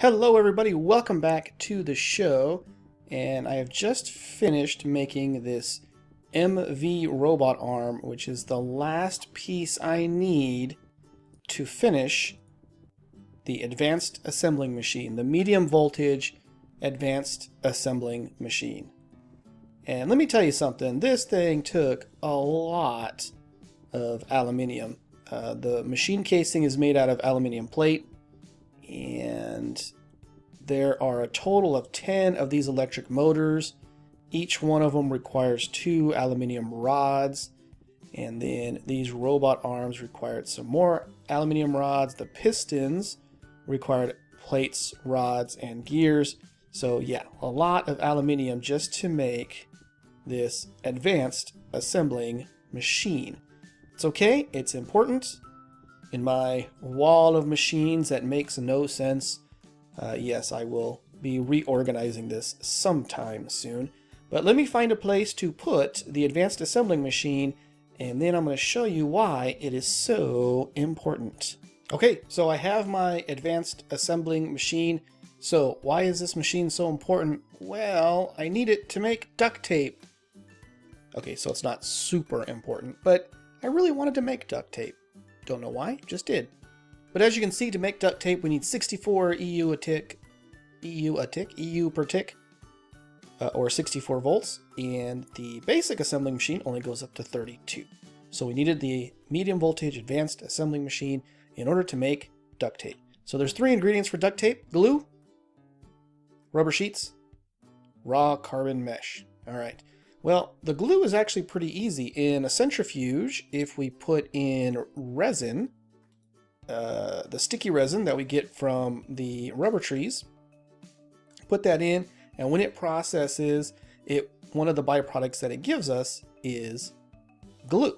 Hello everybody, welcome back to the show, and I have just finished making this MV robot arm, which is the last piece I need to finish the advanced assembling machine, the medium voltage advanced assembling machine. And let me tell you something, this thing took a lot of aluminium. The machine casing is made out of aluminium plate, and there are a total of 10 of these electric motors. Each one of them requires 2 aluminium rods, and then these robot arms required some more aluminium rods. The pistons required plates, rods, and gears. So yeah, a lot of aluminium just to make this advanced assembling machine. It's okay, it's important. In my wall of machines that makes no sense, yes, I will be reorganizing this sometime soon. But let me find a place to put the advanced assembling machine, and then I'm going to show you why it is so important. Okay, so I have my advanced assembling machine. So why is this machine so important? Well, I need it to make duct tape. Okay, so it's not super important, but I really wanted to make duct tape. Don't know why, just did. But as you can see, to make duct tape, we need 64 EU per tick, or 64 volts, and the basic assembling machine only goes up to 32. So we needed the medium voltage advanced assembling machine in order to make duct tape. So there's 3 ingredients for duct tape: glue, rubber sheets, raw carbon mesh. All right. Well, the glue is actually pretty easy. In a centrifuge, if we put in resin, the sticky resin that we get from the rubber trees, put that in, and when it processes, one of the byproducts that it gives us is glue.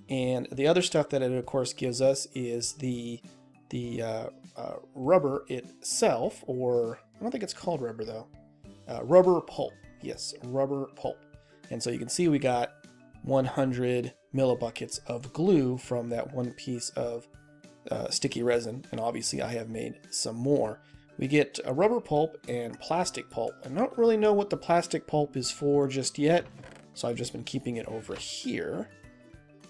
And the other stuff that it, of course, gives us is the rubber itself, or I don't think it's called rubber though. Rubber pulp. Yes, rubber pulp. And so you can see we got 100 millibuckets of glue from that one piece of sticky resin, and obviously I have made some more. We get a rubber pulp and plastic pulp. I don't really know what the plastic pulp is for just yet, so I've just been keeping it over here.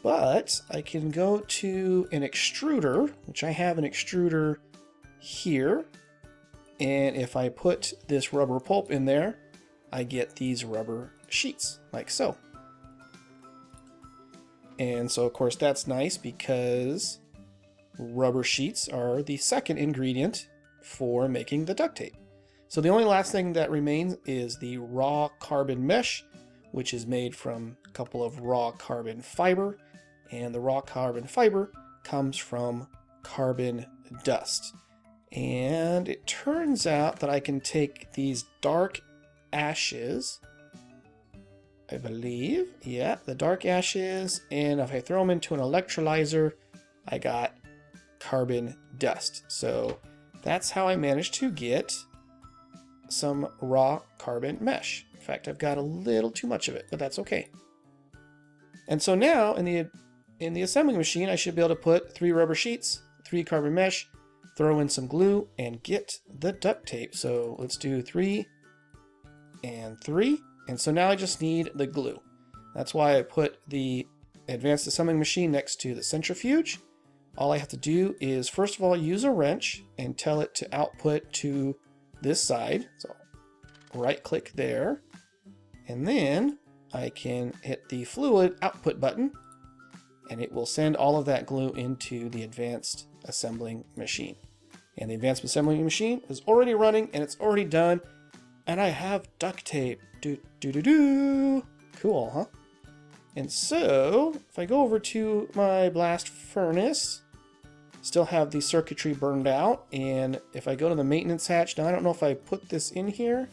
But I can go to an extruder, which I have an extruder here, and if I put this rubber pulp in there, I get these rubber sheets, like so. And so of course that's nice because rubber sheets are the second ingredient for making the duct tape. So the only last thing that remains is the raw carbon mesh, which is made from a couple of raw carbon fiber, and the raw carbon fiber comes from carbon dust. And it turns out that I can take these dark ashes, I believe, yeah, the dark ashes, and if I throw them into an electrolyzer, I got carbon dust. So that's how I managed to get some raw carbon mesh. In fact, I've got a little too much of it, but that's okay. And so now in the assembling machine, I should be able to put 3 rubber sheets, 3 carbon mesh, throw in some glue, and get the duct tape. So let's do 3 and 3. And so now I just need the glue. That's why I put the advanced assembling machine next to the centrifuge. All I have to do is, first of all, use a wrench and tell it to output to this side. So right click there. And then I can hit the fluid output button, and it will send all of that glue into the advanced assembling machine. And the advanced assembling machine is already running, and it's already done. And I have duct tape. Cool, huh? And so, if I go over to my blast furnace, still have the circuitry burned out. And if I go to the maintenance hatch, now I don't know if I put this in here.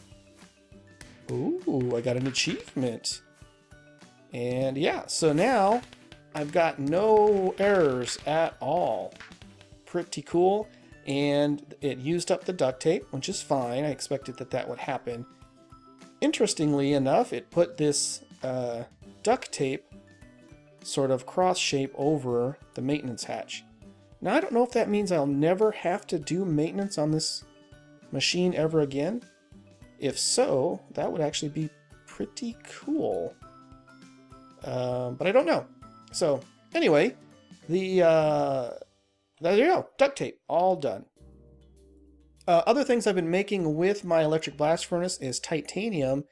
Ooh, I got an achievement. And yeah, so now I've got no errors at all. Pretty cool. And it used up the duct tape, which is fine. I expected that would happen. Interestingly enough, it put this duct tape sort of cross shape over the maintenance hatch. Now I don't know if that means I'll never have to do maintenance on this machine ever again? If so, that would actually be pretty cool. But I don't know. So anyway, there you go, duct tape, all done. Other things I've been making with my electric blast furnace is titanium.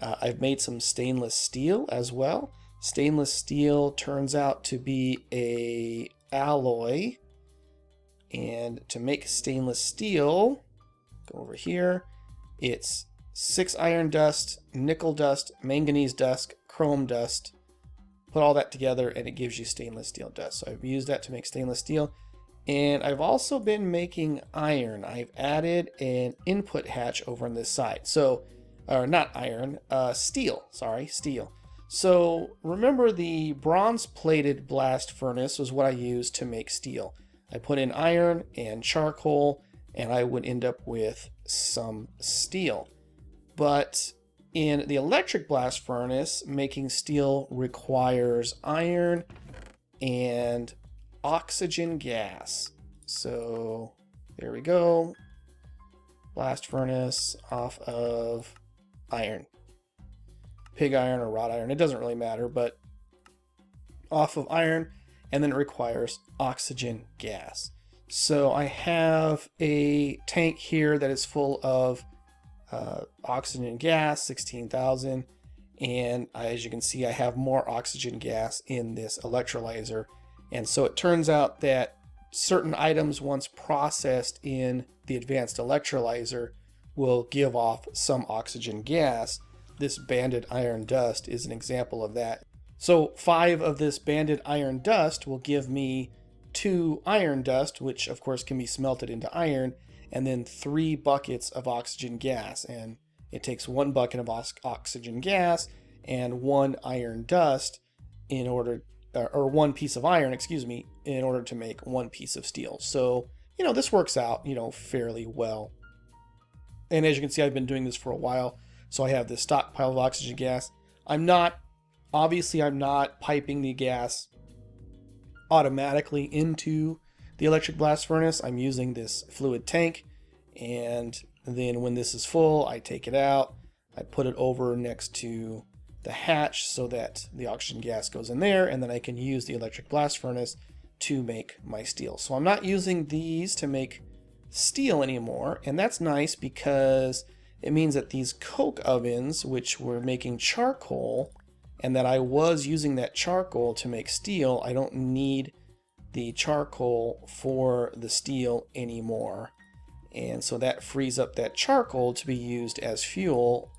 I've made some stainless steel as well. Stainless steel turns out to be a alloy. And to make stainless steel, go over here, it's 6 iron dust, nickel dust, manganese dust, chrome dust. Put all that together and it gives you stainless steel dust. So I've used that to make stainless steel. And I've also been making iron. I've added an input hatch over on this side. So, or not iron, steel, sorry, steel. So remember the bronze plated blast furnace was what I used to make steel. I put in iron and charcoal and I would end up with some steel. But in the electric blast furnace, making steel requires iron and oxygen gas. So there we go. Blast furnace off of iron. Pig iron or wrought iron, it doesn't really matter, but off of iron, and then it requires oxygen gas. So I have a tank here that is full of oxygen gas, 16,000, and as you can see I have more oxygen gas in this electrolyzer. And so it turns out that certain items once processed in the advanced electrolyzer will give off some oxygen gas. This banded iron dust is an example of that. So 5 of this banded iron dust will give me 2 iron dust, which of course can be smelted into iron, and then 3 buckets of oxygen gas. And it takes 1 bucket of oxygen gas and 1 iron dust in order, or 1 piece of iron, excuse me, in order to make 1 piece of steel. So, you know, this works out, you know, fairly well. And as you can see, I've been doing this for a while. So I have this stockpile of oxygen gas. I'm not piping the gas automatically into the electric blast furnace. I'm using this fluid tank, and then when this is full, I take it out. I put it over next to the hatch so that the oxygen gas goes in there, and then I can use the electric blast furnace to make my steel. So I'm not using these to make steel anymore, and that's nice because it means that these coke ovens, which were making charcoal, and that I was using that charcoal to make steel, I don't need the charcoal for the steel anymore. And so that frees up that charcoal to be used as fuel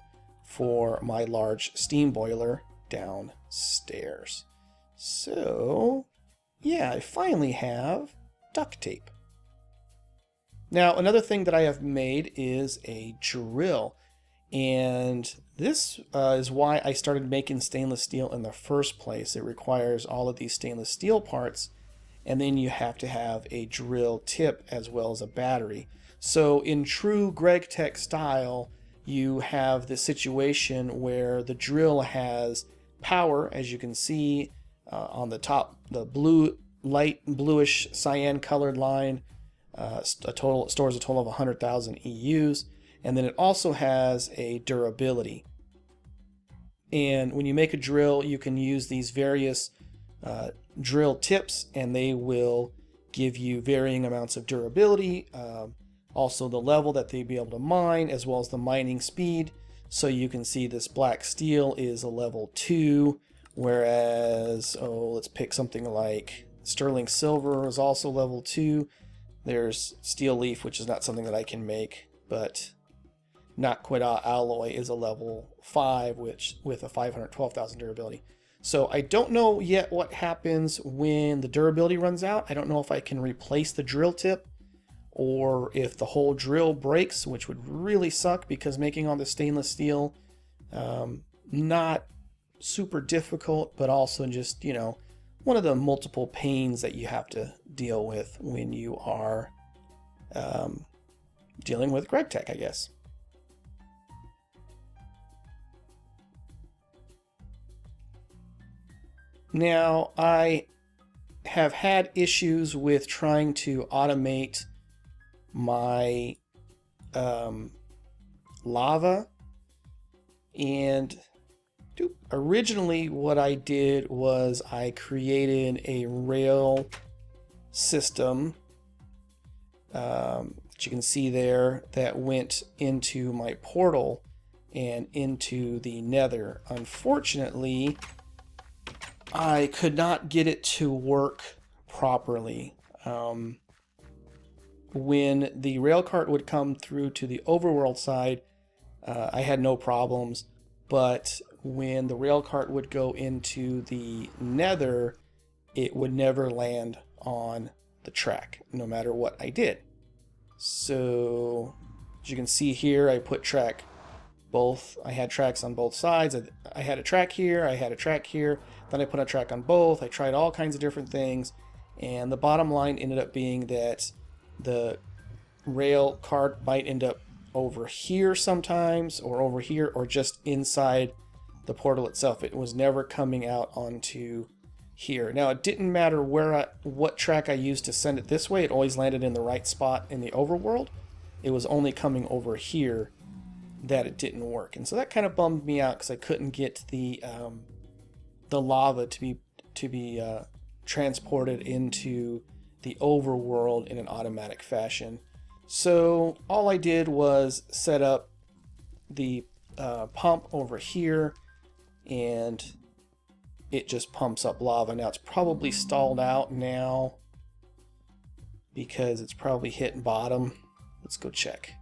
for my large steam boiler downstairs. So yeah, I finally have duct tape. Now another thing that I have made is a drill, and this is why I started making stainless steel in the first place. It requires all of these stainless steel parts, and then you have to have a drill tip as well as a battery. So in true GregTech style, you have this situation where the drill has power, as you can see on the top, the blue, light bluish cyan colored line. Stores a total of 100,000 EUs, and then it also has a durability. And when you make a drill, you can use these various drill tips, and they will give you varying amounts of durability, also the level that they'd be able to mine, as well as the mining speed. So you can see this black steel is a level 2, whereas, let's pick something like sterling silver is also level 2. There's steel leaf, which is not something that I can make, but not quite alloy is a level 5, which with a 512,000 durability. So I don't know yet what happens when the durability runs out. I don't know if I can replace the drill tip or if the whole drill breaks, which would really suck because making all the stainless steel, not super difficult, but also just, you know, one of the multiple pains that you have to deal with when you are dealing with GregTech, I guess. Now, I have had issues with trying to automate my lava. And originally what I did was I created a rail system that you can see there that went into my portal and into the nether. Unfortunately, I could not get it to work properly. When the rail cart would come through to the overworld side, I had no problems, but when the rail cart would go into the nether, it would never land on the track, no matter what I did. So, as you can see here, I put track both. I had tracks on both sides. I had a track here, I had a track here, then I put a track on both. I tried all kinds of different things, and the bottom line ended up being that the rail cart might end up over here sometimes, or over here, or just inside the portal itself. It was never coming out onto here. Now, it didn't matter what track I used to send it this way. It always landed in the right spot in the overworld. It was only coming over here that it didn't work, and so that kind of bummed me out because I couldn't get the lava to be transported into the overworld in an automatic fashion. So all I did was set up the pump over here, and it just pumps up lava. Now it's probably stalled out now because it's probably hit bottom. Let's go check.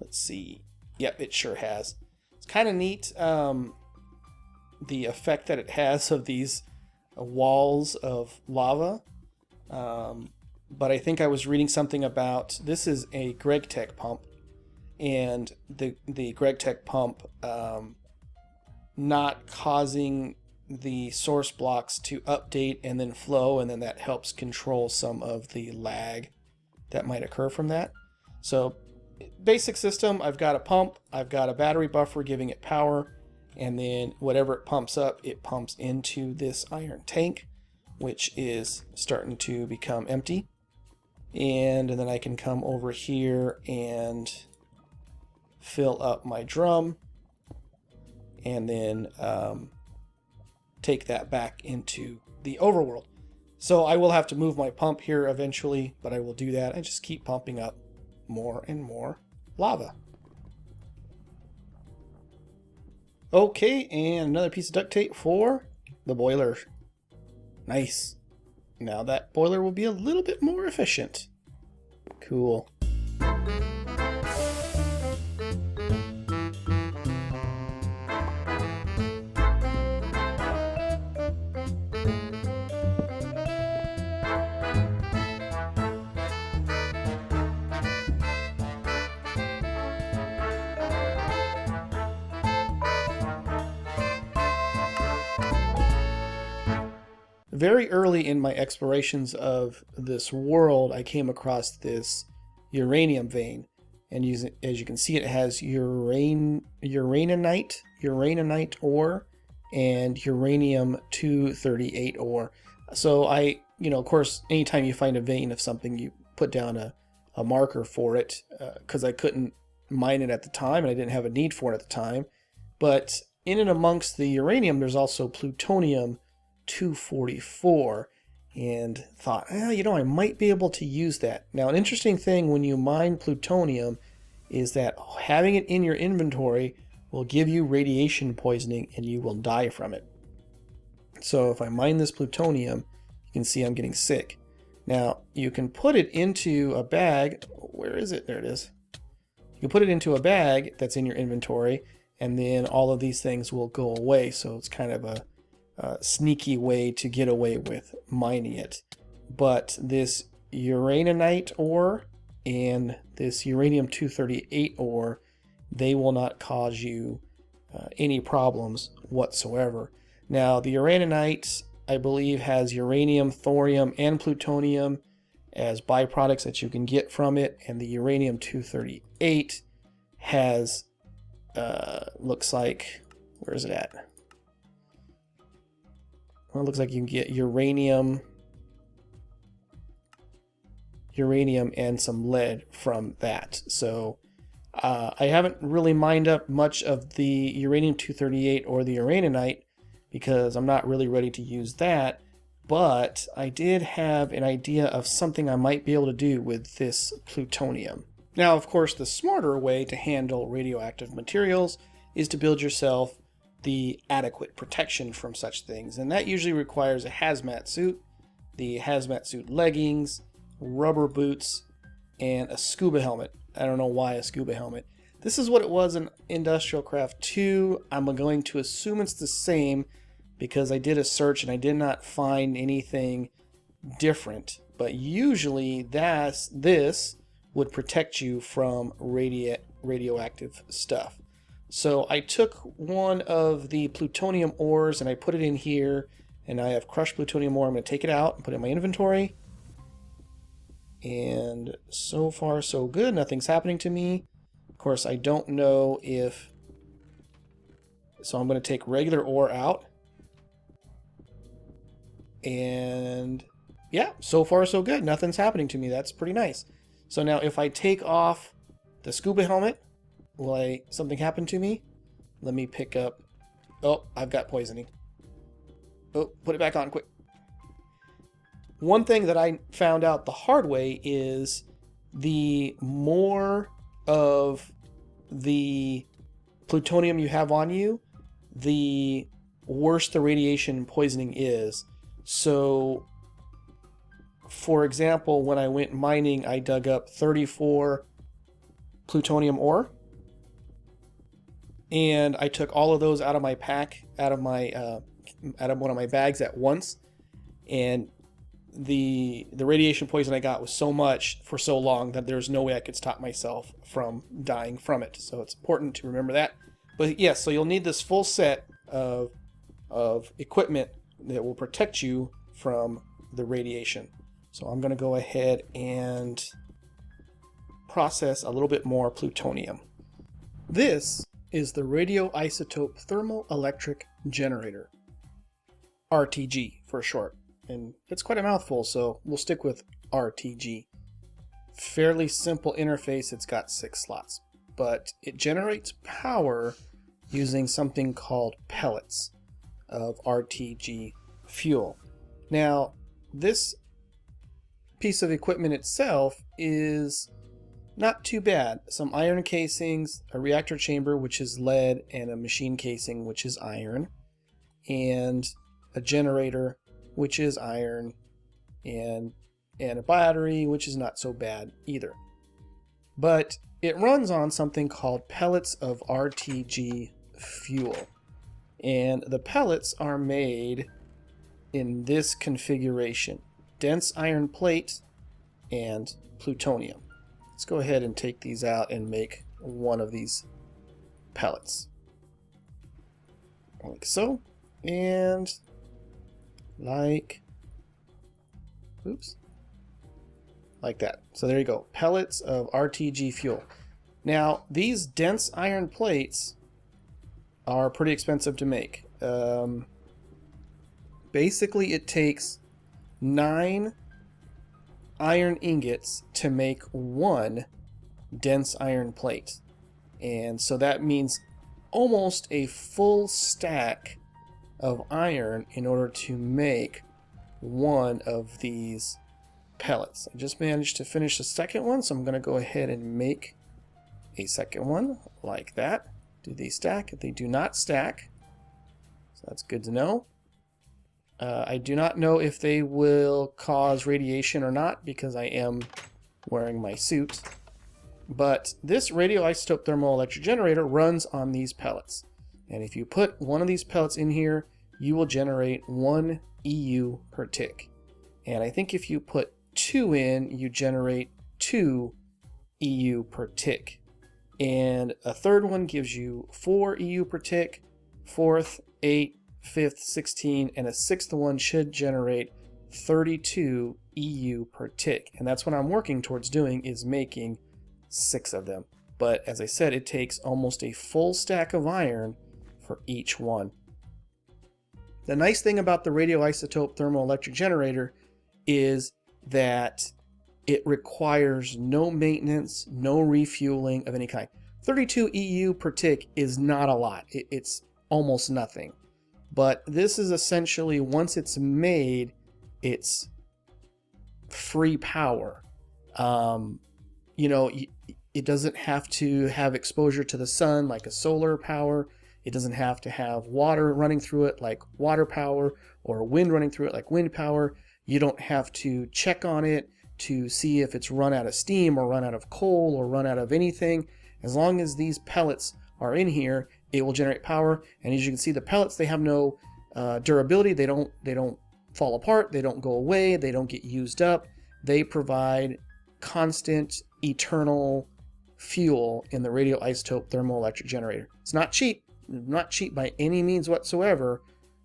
Let's see. Yep, it sure has. It's kind of neat, the effect that it has of these walls of lava. But I think I was reading something about, this is a GregTech pump, and the GregTech pump not causing the source blocks to update and then flow, and then that helps control some of the lag that might occur from that. So basic system, I've got a pump, I've got a battery buffer giving it power, and then whatever it pumps up, it pumps into this iron tank, which is starting to become empty. And then I can come over here and fill up my drum, and then take that back into the overworld. So I will have to move my pump here eventually, but I will do that. I just keep pumping up more and more lava. Okay, and another piece of duct tape for the boiler. Nice. Now that boiler will be a little bit more efficient. Cool. Very early in my explorations of this world, I came across this uranium vein, and as you can see, it has uraninite ore and uranium-238 ore. So of course, anytime you find a vein of something, you put down a marker for it, because I couldn't mine it at the time, and I didn't have a need for it at the time. But in and amongst the uranium, there's also plutonium 244, and thought, I might be able to use that. Now, an interesting thing when you mine plutonium is that having it in your inventory will give you radiation poisoning and you will die from it. So if I mine this plutonium, you can see I'm getting sick. Now, you can put it into a bag. Where is it? There it is. You put it into a bag that's in your inventory, and then all of these things will go away. So it's kind of a sneaky way to get away with mining it. But this uraninite ore and this uranium-238 ore, they will not cause you any problems whatsoever. Now, the uraninite, I believe, has uranium, thorium, and plutonium as byproducts that you can get from it, and the uranium-238 has, looks like, where is it at? Well, it looks like you can get uranium uranium and some lead from that. So I haven't really mined up much of the uranium-238 or the uraninite because I'm not really ready to use that, but I did have an idea of something I might be able to do with this plutonium. Now, of course, the smarter way to handle radioactive materials is to build yourself the adequate protection from such things, and that usually requires a hazmat suit, the hazmat suit leggings, rubber boots, and a scuba helmet. I don't know why a scuba helmet. This is what it was in Industrial Craft 2. I'm going to assume it's the same because I did a search and I did not find anything different. But usually this would protect you from radioactive stuff. So I took one of the plutonium ores and I put it in here, and I have crushed plutonium ore. I'm going to take it out and put it in my inventory. And so far so good, nothing's happening to me. Of course, I don't know if... So I'm going to take regular ore out. And yeah, so far so good, nothing's happening to me. That's pretty nice. So now if I take off the scuba helmet, will something happen to me? Let me pick up... Oh, I've got poisoning. Oh, put it back on quick. One thing that I found out the hard way is the more of the plutonium you have on you, the worse the radiation poisoning is. So, for example, when I went mining, I dug up 34 plutonium ore, and I took all of those out of my pack, out of one of my bags at once, and the radiation poison I got was so much for so long that there's no way I could stop myself from dying from it. So it's important to remember that. But yes, so you'll need this full set of equipment that will protect you from the radiation. So I'm going to go ahead and process a little bit more plutonium. This is the radioisotope thermoelectric generator, RTG for short. And it's quite a mouthful, so we'll stick with RTG. Fairly simple interface. It's got 6 slots, but it generates power using something called pellets of RTG fuel. Now, this piece of equipment itself is not too bad. Some iron casings, a reactor chamber, which is lead, and a machine casing, which is iron, and a generator, which is iron, and a battery, which is not so bad either. But it runs on something called pellets of RTG fuel. And the pellets are made in this configuration: dense iron plate and plutonium. Let's go ahead and take these out and make one of these pellets. Like so. And like that. So there you go. Pellets of RTG fuel. Now, these dense iron plates are pretty expensive to make. Basically, it takes 9 iron ingots to make 1 dense iron plate. And so that means almost a full stack of iron in order to make one of these pellets. I just managed to finish the second one, so I'm going to go ahead and make a second one like that. Do these stack? They do not stack, so that's good to know. I do not know if they will cause radiation or not because I am wearing my suit, but this radioisotope thermoelectric generator runs on these pellets. And if you put one of these pellets in here, you will generate 1 EU per tick. And I think if you put 2 in, you generate 2 EU per tick. And a third one gives you 4 EU per tick, 4th, 8, 5th, 16, and a 6th one should generate 32 EU per tick. And that's what I'm working towards doing, is making 6 of them. But as I said, it takes almost a full stack of iron for each one. The nice thing about the radioisotope thermoelectric generator is that it requires no maintenance, no refueling of any kind. 32 EU per tick is not a lot. It's almost nothing. But this is essentially, once it's made, it's free power. You know, it doesn't have to have exposure to the sun like a solar power. It doesn't have to have water running through it like water power, or wind running through it like wind power. You don't have to check on it to see if it's run out of steam or run out of coal or run out of anything. As long as these pellets are in here, it will generate power. And as you can see, the pellets, they have no durability. They don't fall apart. They don't go away. They don't get used up. They provide constant, eternal fuel in the radioisotope thermoelectric generator. It's not cheap by any means whatsoever,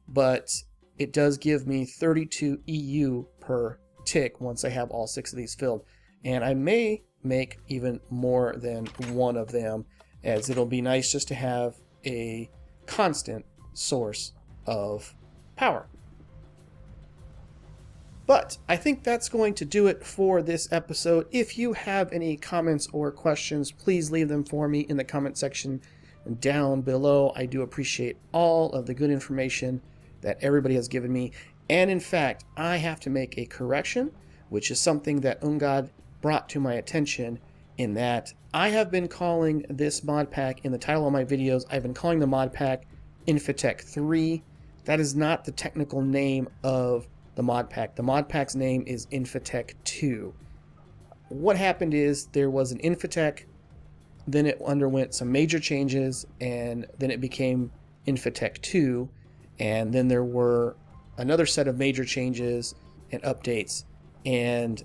but it does give me 32 EU per tick once I have all 6 of these filled. And I may make even more than one of them, as it'll be nice just to have a constant source of power. But I think that's going to do it for this episode. If you have any comments or questions, please leave them for me in the comment section down below. I do appreciate all of the good information that everybody has given me. And in fact, I have to make a correction, which is something that Ungod brought to my attention, in that I have been calling this mod pack, in the title of my videos, I've been calling the mod pack Infitech 3. That is not the technical name of the mod pack. The mod pack's name is Infitech 2. What happened is there was an Infitech, then it underwent some major changes, and then it became Infitech 2, and then there were another set of major changes and updates, and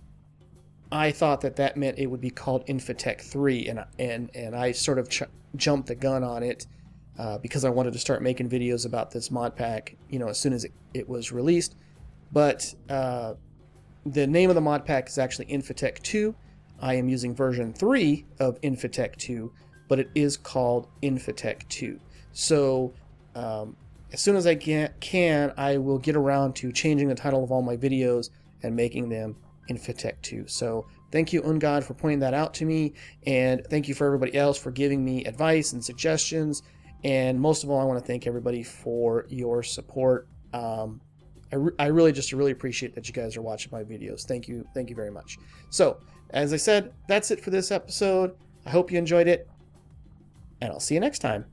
I thought that meant it would be called Infitech 3, and I sort of jumped the gun on it because I wanted to start making videos about this mod pack, you know, as soon as it was released. But the name of the mod pack is actually Infitech 2. I am using version 3 of Infitech 2, but it is called Infitech 2. So as soon as I can, I will get around to changing the title of all my videos and making them Infitech 2. So thank you, Ungod, for pointing that out to me, and thank you for everybody else for giving me advice and suggestions. And most of all, I want to thank everybody for your support. I really appreciate that you guys are watching my videos. Thank you very much. So, as I said, that's it for this episode. I hope you enjoyed it, and I'll see you next time.